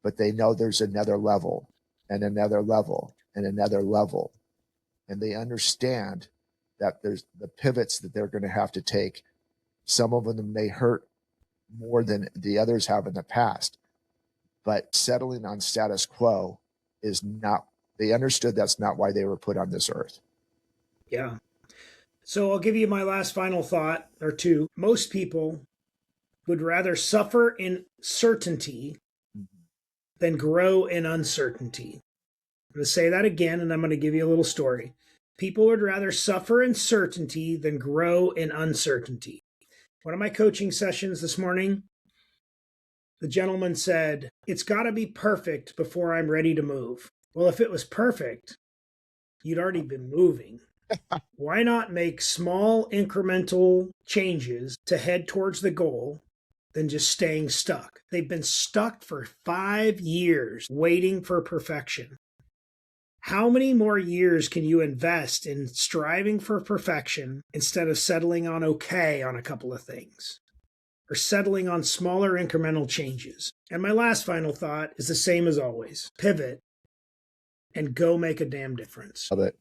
Speaker 2: but they know there's another level and another level and another level. And they understand that there's the pivots that they're going to have to take. Some of them may hurt more than the others have in the past, but settling on status quo is not, they understood that's not why they were put on this earth.
Speaker 1: Yeah. So I'll give you my last final thought or two. Most people would rather suffer in certainty than grow in uncertainty. I'm going to say that again, and I'm going to give you a little story. People would rather suffer in certainty than grow in uncertainty. One of my coaching sessions this morning, the gentleman said, it's got to be perfect before I'm ready to move. Well, if it was perfect, you'd already been moving. Why not make small incremental changes to head towards the goal than just staying stuck? They've been stuck for 5 years waiting for perfection. How many more years can you invest in striving for perfection instead of settling on okay on a couple of things? Or settling on smaller incremental changes? And my last final thought is the same as always. Pivot and go make a damn difference.
Speaker 2: Love it.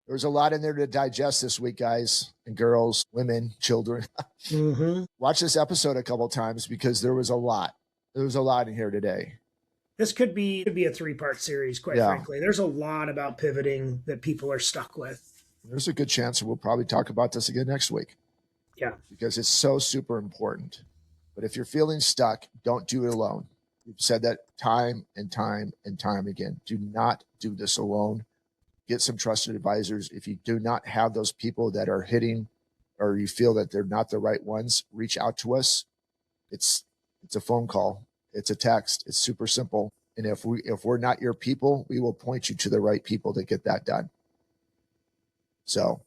Speaker 2: There was a lot in there to digest this week, guys and girls, women, children. Mm-hmm. Watch this episode a couple of times because there was a lot. There was a lot in here today.
Speaker 1: This could be a 3-part series, quite frankly. There's a lot about pivoting that people are stuck with.
Speaker 2: There's a good chance we'll probably talk about this again next week.
Speaker 1: Yeah.
Speaker 2: Because it's so super important. But if you're feeling stuck, don't do it alone. We've said that time and time and time again. Do not do this alone. Get some trusted advisors. If you do not have those people that are hitting, or you feel that they're not the right ones, reach out to us. It's a phone call. It's a text. It's super simple. And if we're not your people, we will point you to the right people to get that done. So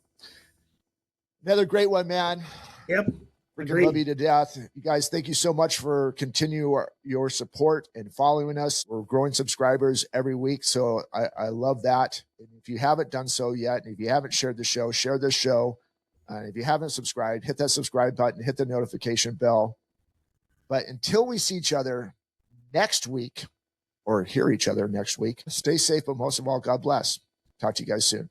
Speaker 2: another great one, man.
Speaker 1: Yep.
Speaker 2: Freaking love you to death. You guys, thank you so much for your support and following us. We're growing subscribers every week. So I love that. And if you haven't done so yet, and if you haven't shared the show, share this show. If you haven't subscribed, hit that subscribe button, hit the notification bell. But until we see each other next week or hear each other next week, stay safe, but most of all, God bless. Talk to you guys soon.